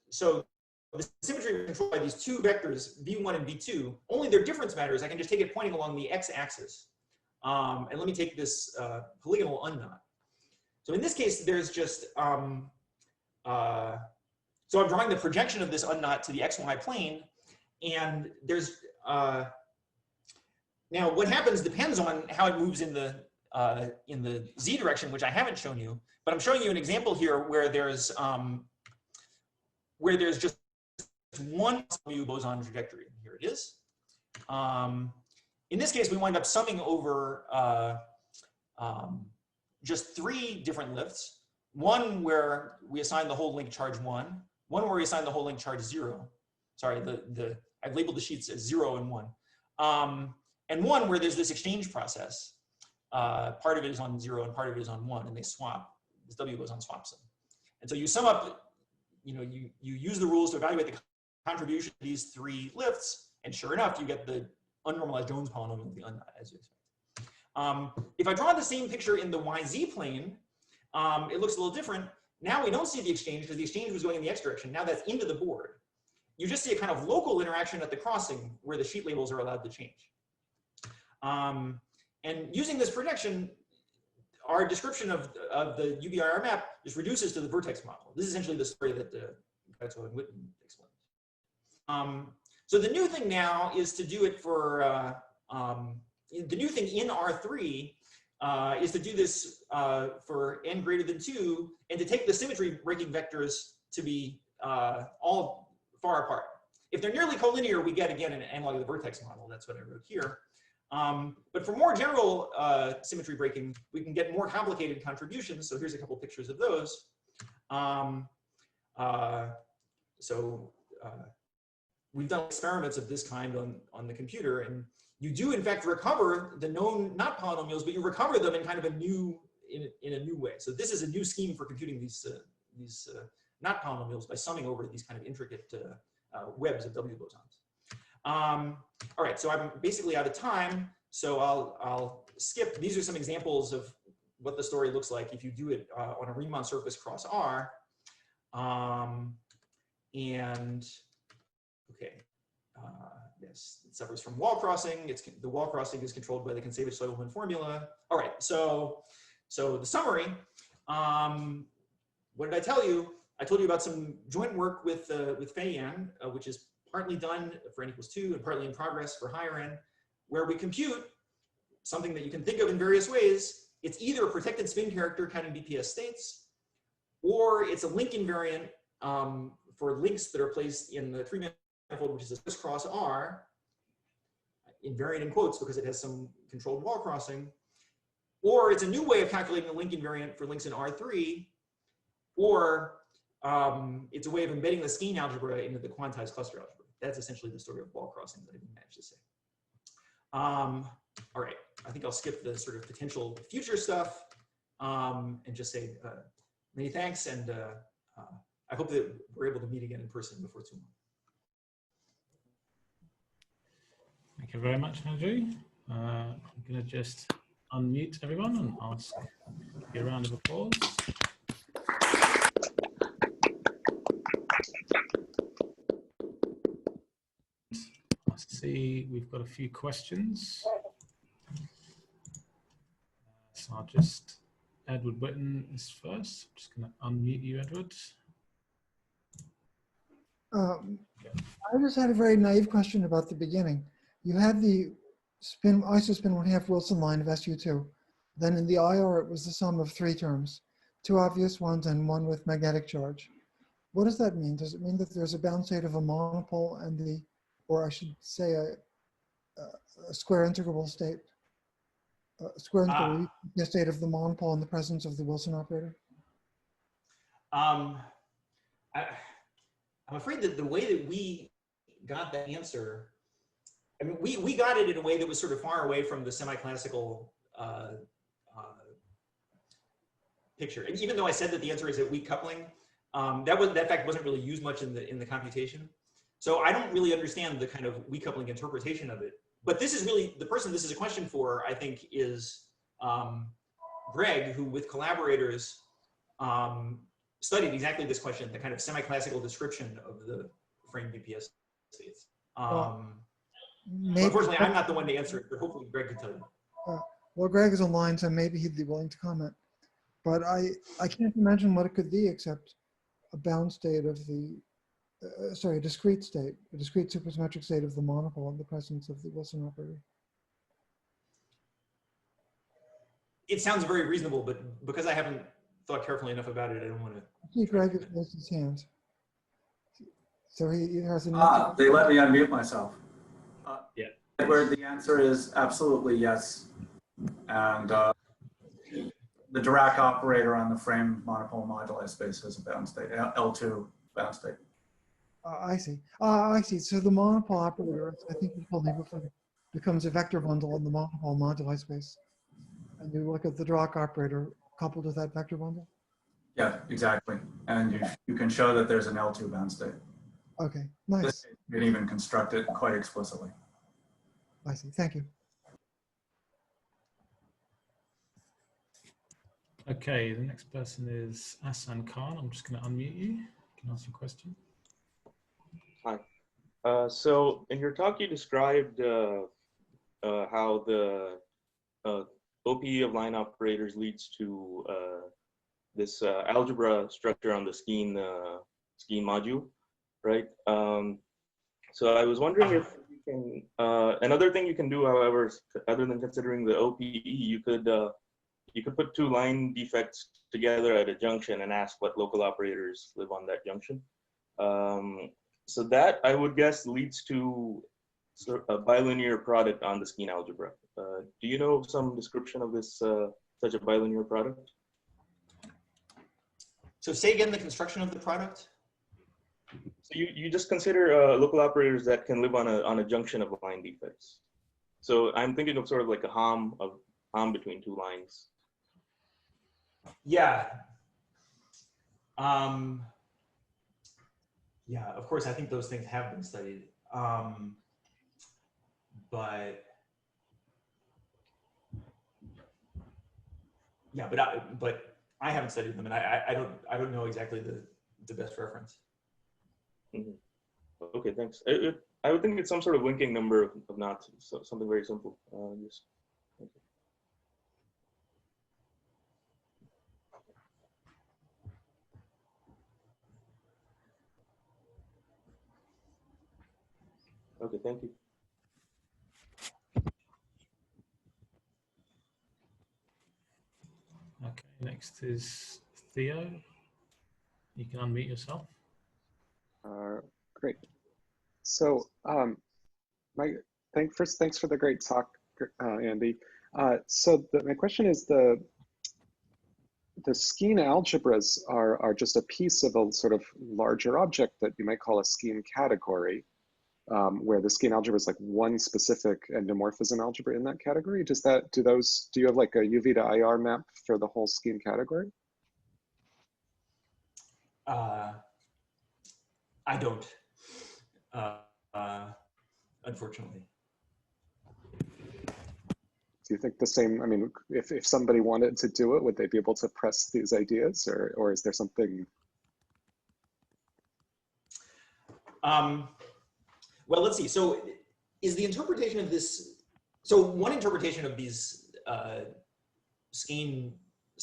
so the symmetry is controlled by these 2 vectors, v1 and v2. Only their difference matters. I can just take it pointing along the x-axis. And let me take this polygonal unknot. So in this case, there's just, so I'm drawing the projection of this unknot to the xy plane. And there's, now what happens depends on how it moves in the z direction, which I haven't shown you. But I'm showing you an example here where there's just one W boson trajectory. Here it is. In this case, we wind up summing over just 3 different lifts. One where we assign the whole link charge 1. One where we assign the whole link charge 0. Sorry, I've labeled the sheets as 0 and 1. And one where there's this exchange process. Part of it is on 0 and part of it is on 1, and they swap. This W boson swaps them. And so you sum up, you use the rules to evaluate the contribution of these 3 lifts, and sure enough, you get the unnormalized Jones polynomial of the unknot, as you expect. If I draw the same picture in the YZ plane, it looks a little different. Now we don't see the exchange because the exchange was going in the x direction. Now that's into the board. You just see a kind of local interaction at the crossing where the sheet labels are allowed to change. And using this projection, our description of the UVIR map just reduces to the vertex model. This is essentially the story that Gato and Witten explained. So the new thing now is to do it for, the new thing in R3 is to do this for n greater than 2, and to take the symmetry breaking vectors to be all far apart. If they're nearly collinear, we get, again, an analog of the vertex model. That's what I wrote here. But for more general symmetry breaking, we can get more complicated contributions. So here's a couple pictures of those. We've done experiments of this kind on the computer, and you do in fact recover the known not polynomials, but you recover them in kind of a new in a new way. So this is a new scheme for computing these not polynomials by summing over these kind of intricate webs of W bosons. All right, so I'm basically out of time, so I'll skip. These are some examples of what the story looks like if you do it on a Riemann surface cross R. Yes, it suffers from wall crossing. The wall crossing is controlled by the Kontsevich-Seudelman formula. All right, so the summary. What did I tell you? I told you about some joint work with Fei Yan, which is partly done for n equals 2 and partly in progress for higher n, where we compute something that you can think of in various ways. It's either a protected spin character counting BPS states, or it's a link invariant for links that are placed in the three manifold, which is a Swiss cross R, invariant in quotes because it has some controlled wall crossing, or it's a new way of calculating the link invariant for links in R3, or it's a way of embedding the Skein algebra into the quantized cluster algebra. That's essentially the story of wall crossing that I didn't manage to say. All right, I think I'll skip the sort of potential future stuff and just say many thanks, and I hope that we're able to meet again in person before too long. Thank you very much, Andrew. I'm going to just unmute everyone and ask you a round of applause. I see we've got a few questions. So I'll just, Edward Witten is first. I'm just going to unmute you, Edward. I just had a very naive question about the beginning. You had the spin, isospin 1/2 Wilson line of SU2. Then in the IR, it was the sum of 3 terms, 2 obvious ones and 1 with magnetic charge. What does that mean? Does it mean that there's a bound state of a monopole and the, or I should say a square integrable state, a square integrable state of the monopole in the presence of the Wilson operator? I'm afraid that the way that we got that answer, I mean, we got it in a way that was sort of far away from the semi-classical picture. And even though I said that the answer is that weak coupling, that fact wasn't really used much in the computation. So I don't really understand the kind of weak coupling interpretation of it. But this is really, the person this is a question for, I think, is Greg, who with collaborators studied exactly this question, the kind of semi-classical description of the frame BPS states. Unfortunately, I'm not the one to answer it, but hopefully Greg can tell you. Well, Greg is online, so maybe he'd be willing to comment. But I can't imagine what it could be except a bound state of the, sorry, a discrete state, a discrete supersymmetric state of the monopole in the presence of the Wilson operator. It sounds very reasonable, but because I haven't thought carefully enough about it, I don't want to. See, Greg has raised his hand. So he has an they let me unmute myself. Yeah. Where the answer is absolutely yes. And the Dirac operator on the frame monopole moduli space has a bound state, L2 bound state. I see. I see. So the monopole operator, I think we told you before, becomes a vector bundle in the monopole moduli space. And you look at the Dirac operator coupled with that vector bundle? Yeah, exactly. And you can show that there's an L2 bound state. Okay, nice. You can even construct it quite explicitly. I see. Thank you. Okay, the next person is Asan Khan. I'm just going to unmute you. You can ask your question. Hi. So in your talk, you described how the OPE of line operators leads to this algebra structure on the Skein module, right? So I was wondering if you can, another thing you can do, however, other than considering the OPE, you could put two line defects together at a junction and ask what local operators live on that junction. So that, I would guess, leads to sort of a bilinear product on the Skein algebra. Do you know some description of this, such a bilinear product? So say again the construction of the product. So you just consider local operators that can live on a junction of line defects. So I'm thinking of sort of like a HOM between two lines. Yeah. Yeah, of course, I think those things have been studied. But yeah, but I haven't studied them, and I don't know exactly the best reference. Mm-hmm. Okay, thanks. I would think it's some sort of linking number of knots, so something very simple. Just, okay. Okay, thank you. Okay, next is Theo. You can unmute yourself. Great. So, thanks for the great talk, Andy. So my question is, the Skein algebras are just a piece of a sort of larger object that you might call a Skein category, where the Skein algebra is like one specific endomorphism algebra in that category. Do you have like a UV to IR map for the whole Skein category? I don't, unfortunately. Do you think the same, I mean, if somebody wanted to do it, would they be able to press these ideas, or is there something? Well, let's see. So is the interpretation of this, so one interpretation of these Skein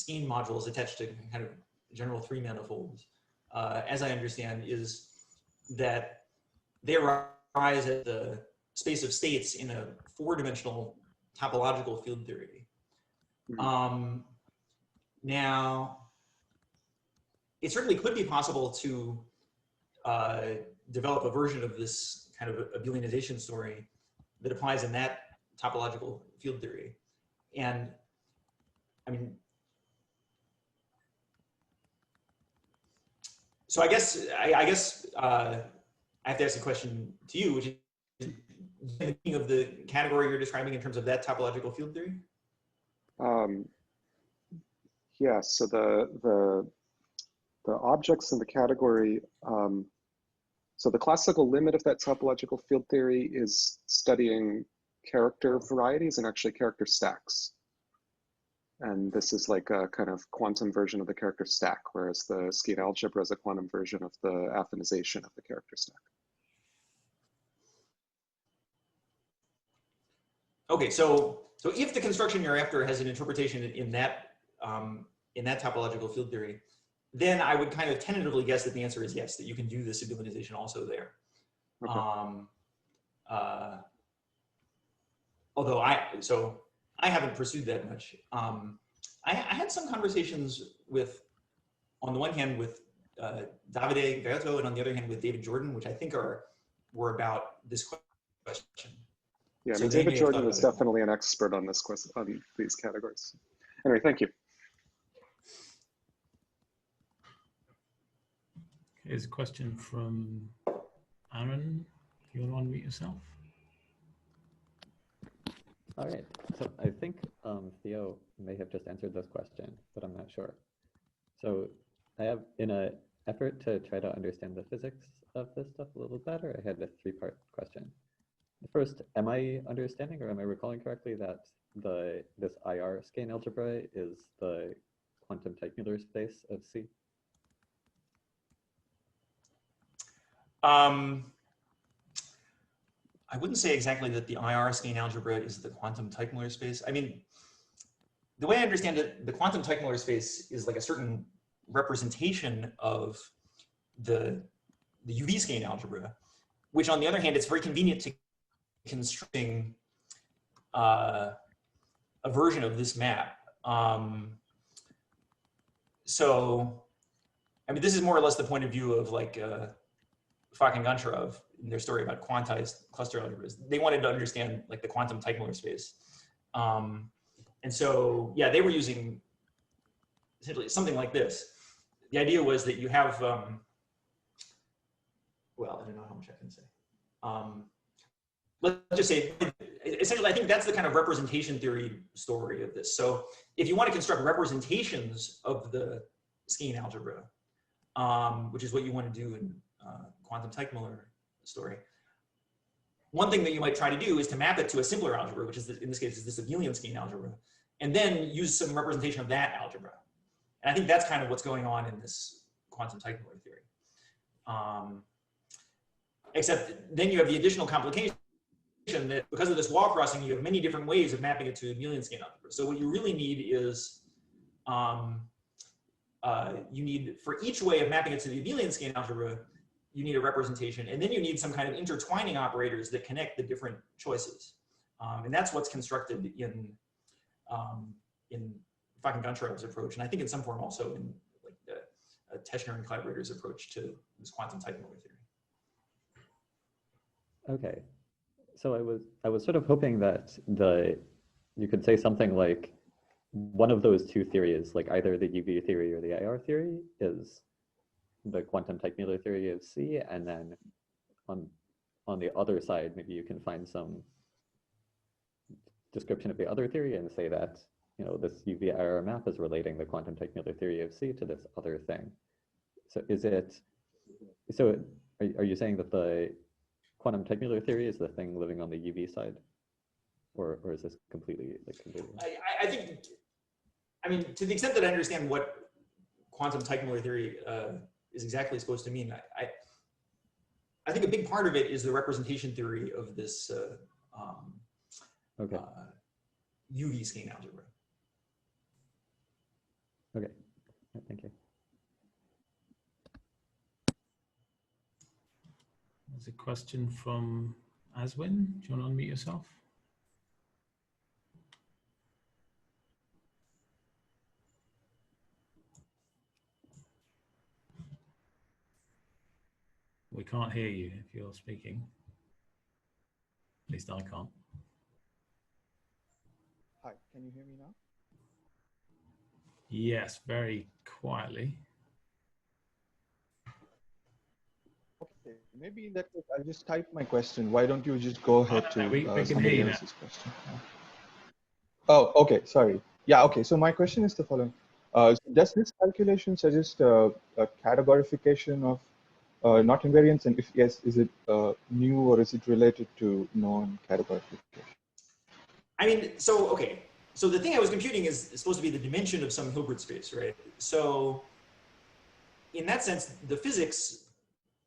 modules attached to kind of general three manifolds, as I understand, is that they arise at the space of states in a four-dimensional topological field theory. Now, it certainly could be possible to develop a version of this kind of abelianization story that applies in that topological field theory. And I mean, so I guess I have to ask a question to you, which is the meaning of the category you're describing in terms of that topological field theory? Yeah, so the objects in the category, so the classical limit of that topological field theory is studying character varieties and actually character stacks. And this is like a kind of quantum version of the character stack, whereas the Skein algebra is a quantum version of the affinization of the character stack. Okay, so if the construction you're after has an interpretation in that topological field theory, then I would kind of tentatively guess that the answer is yes, that you can do this abelianization also there. Okay. Although I haven't pursued that much. I had some conversations with, on the one hand, with Davide Gaetto, and on the other hand with David Jordan, which I think were about this question. Yeah, I mean, David Jordan is definitely an expert on this question, on these categories. Anyway, thank you. Here's a question from Aaron. Do you want to unmute yourself? All right, so I think Theo may have just answered this question, but I'm not sure. So I have, in an effort to try to understand the physics of this stuff a little better, I had a three-part question. The first, am I understanding or am I recalling correctly that this IR Skein algebra is the quantum type Mueller space of C? I wouldn't say exactly that the IR Skein algebra is the quantum type Mueller space. I mean, the way I understand it, the quantum type Mueller space is like a certain representation of the UV Skein algebra. which on the other hand, it's very convenient to constructing a version of this map. So, I mean, this is more or less the point of view of like Fock and Goncharov in their story about quantized cluster algebras. They wanted to understand like the quantum Teichmuller space. And so, yeah, they were using essentially something like this. The idea was that you have, well, I don't know how much I can say. Let's just say, essentially, I think that's the kind of representation theory story of this. So if you want to construct representations of the Skein algebra, which is what you want to do in quantum Teichmuller story, one thing that you might try to do is to map it to a simpler algebra, which is, in this case, is this abelian Skein algebra, and then use some representation of that algebra. And I think that's kind of what's going on in this quantum Teichmuller theory. Except then you have the additional complication that because of this wall crossing, you have many different ways of mapping it to abelian Skein algebra. So what you really need is, you need, for each way of mapping it to the abelian Skein algebra, you need a representation, and then you need some kind of intertwining operators that connect the different choices. And that's what's constructed in Fock and Goncharov's approach, and I think in some form also in like the Teschner and collaborators' approach to this quantum Teichmuller theory. Okay, so I was sort of hoping that you could say something like one of those two theories, like either the UV theory or the AR theory, is the quantum Teichmuller theory of C, and then on the other side, maybe you can find some description of the other theory and say that, you know, this UV AR map is relating the quantum Teichmuller theory of C to this other thing. So are you saying that the quantum Teichmuller theory is the thing living on the UV side, or is this completely I think, I mean, to the extent that I understand what quantum Teichmuller theory is exactly supposed to mean, I think a big part of it is the representation theory of this UV Skein algebra. Okay, thank you. There's a question from Aswin. Do you want to unmute yourself? We can't hear you if you're speaking. At least I can't. Hi, can you hear me now? Yes, very quietly. Okay, maybe in that case, I'll just type my question. Why don't you just go ahead to somebody else's question? Oh, okay, sorry. Yeah, okay, so my question is the following. So does this calculation suggest a categorification of not invariance, and if yes, is it new or is it related to non-categorification? I mean, so, okay. So the thing I was computing is supposed to be the dimension of some Hilbert space, right? So in that sense, the physics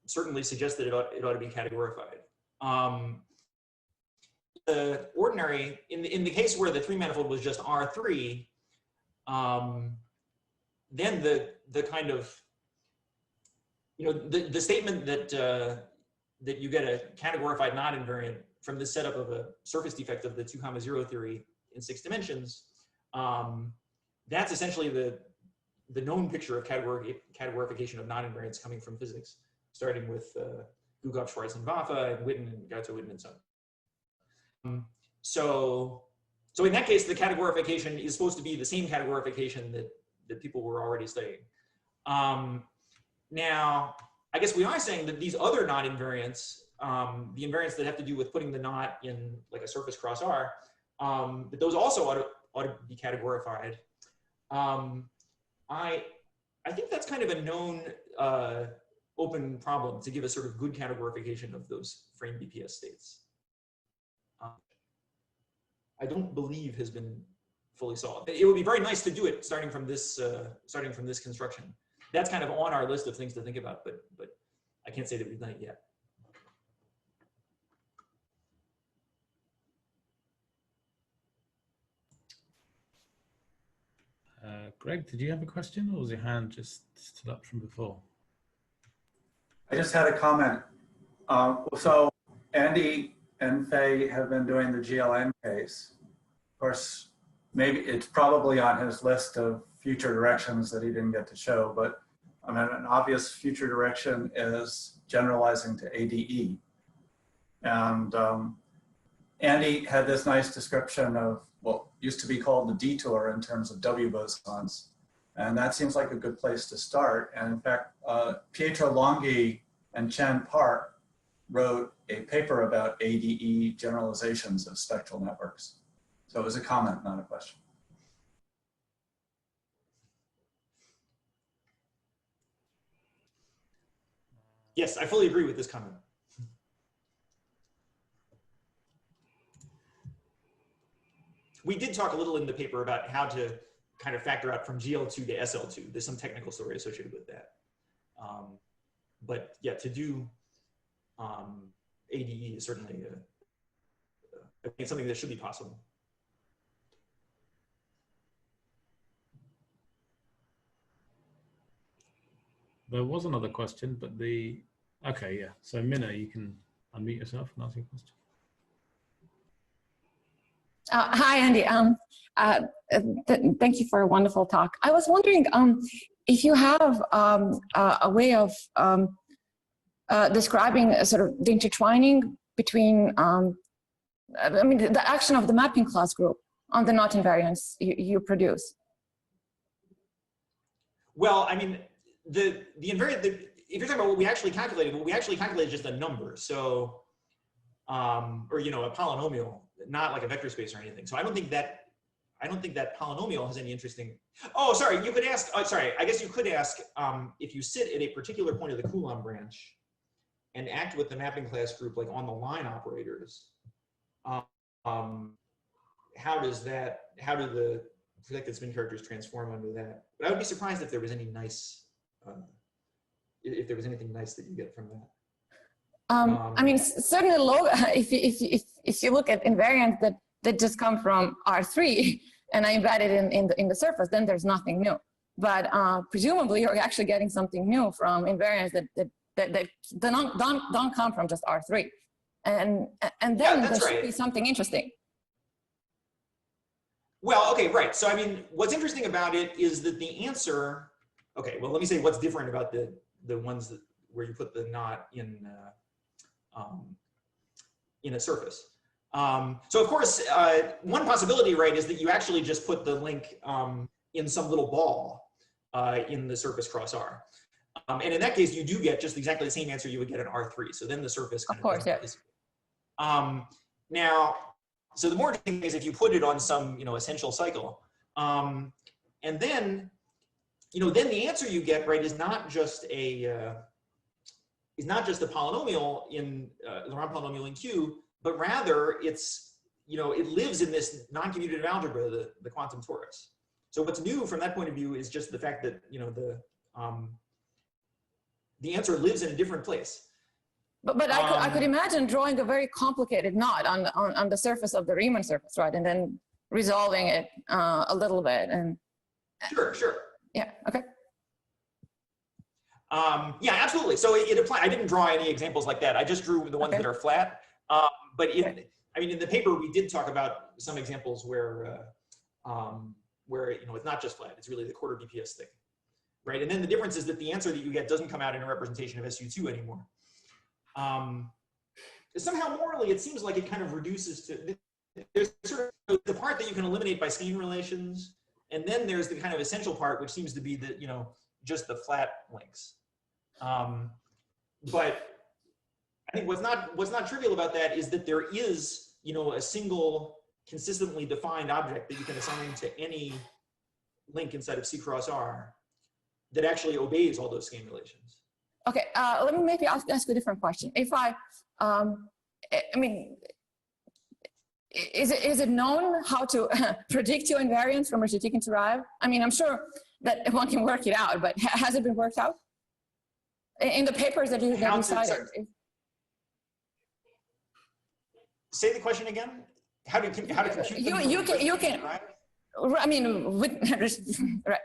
certainly suggests that it ought to be categorified. The ordinary, in the case where the three manifold was just R3, then the kind of, you know, the statement that that you get a categorified non-invariant from the setup of a surface defect of the 2,0 theory in 6 dimensions, that's essentially the known picture of categorification of non-invariants coming from physics, starting with Gugov, Schwarz, and Vafa, and Witten, and Gato, Witten, and so on. So in that case, the categorification is supposed to be the same categorification that people were already studying. Now, I guess we are saying that these other non-invariants, the invariants that have to do with putting the knot in like a surface cross R, that those also ought to be categorified. I think that's kind of a known open problem to give a sort of good categorification of those frame BPS states. I don't believe has been fully solved. It would be very nice to do it starting from this construction. That's kind of on our list of things to think about, but I can't say that we've done it yet. Greg, did you have a question, or was your hand just stood up from before? I just had a comment. So Andy and Faye have been doing the GLN case. Of course, maybe it's probably on his list of future directions that he didn't get to show, but I mean, an obvious future direction is generalizing to ADE. And Andy had this nice description of what used to be called the detour in terms of W bosons. And that seems like a good place to start. And in fact, Pietro Longhi and Chen Park wrote a paper about ADE generalizations of spectral networks. So it was a comment, not a question. Yes, I fully agree with this comment. We did talk a little in the paper about how to kind of factor out from GL2 to SL2. There's some technical story associated with that. But yeah, to do ADE is certainly I think something that should be possible. There was another question, but okay, yeah. So Minna, you can unmute yourself and ask your question. Hi, Andy. Thank you for a wonderful talk. I was wondering if you have a way of describing sort of the intertwining between, I mean, the action of the mapping class group on the knot invariants you produce. Well, I mean, the invariant, if you're talking about what we actually calculated is just a number. So, or, you know, a polynomial, not like a vector space or anything. So I don't think that polynomial has any interesting, oh, sorry, you could ask, sorry, I guess you could ask if you sit at a particular point of the Coulomb branch and act with the mapping class group like on the line operators, how do the projected spin characters transform under that? But I would be surprised if there was any nice, if there was anything nice that you get from that. I mean, certainly if you look at invariants that just come from R3 and I embed it in the surface, then there's nothing new. But presumably you're actually getting something new from invariants that don't come from just R3. And then yeah, there should be something interesting. Well, okay, right. So I mean, what's interesting about it is that the answer, okay, well, let me say what's different about the ones where you put the knot in a surface. So of course, one possibility, right, is that you actually just put the link in some little ball in the surface cross R. And in that case, you do get just exactly the same answer you would get in R3. So then the surface kind of course, yeah. Now, so the more interesting thing is if you put it on some, you know, essential cycle, and then, you know, then the answer you get, right, is not just a polynomial in Laurent polynomial in Q, but rather it's, you know, it lives in this non-commutative algebra, the quantum torus. So what's new from that point of view is just the fact that, you know, the answer lives in a different place. But I could imagine drawing a very complicated knot on the surface of the Riemann surface, right, and then resolving it a little bit. And sure. Yeah. Okay. Yeah, absolutely. So it applies. I didn't draw any examples like that. I just drew the ones that are flat. But I mean, in the paper we did talk about some examples where you know, it's not just flat. It's really the quarter BPS thing, right? And then the difference is that the answer that you get doesn't come out in a representation of SU2 anymore. Somehow morally, it seems like it kind of reduces to, there's sort of the part that you can eliminate by Skein relations, and then there's the kind of essential part, which seems to be the, you know, just the flat links. But I think what's not trivial about that is that there is, you know, a single consistently defined object that you can assign to any link inside of C cross R that actually obeys all those Skein relations. Okay, let me maybe ask a different question. If I mean, is it known how to predict your invariance from which you can derive? I mean, I'm sure that one can work it out, but has it been worked out in the papers that you cited? Say the question again. How to compute? You can. I mean, right.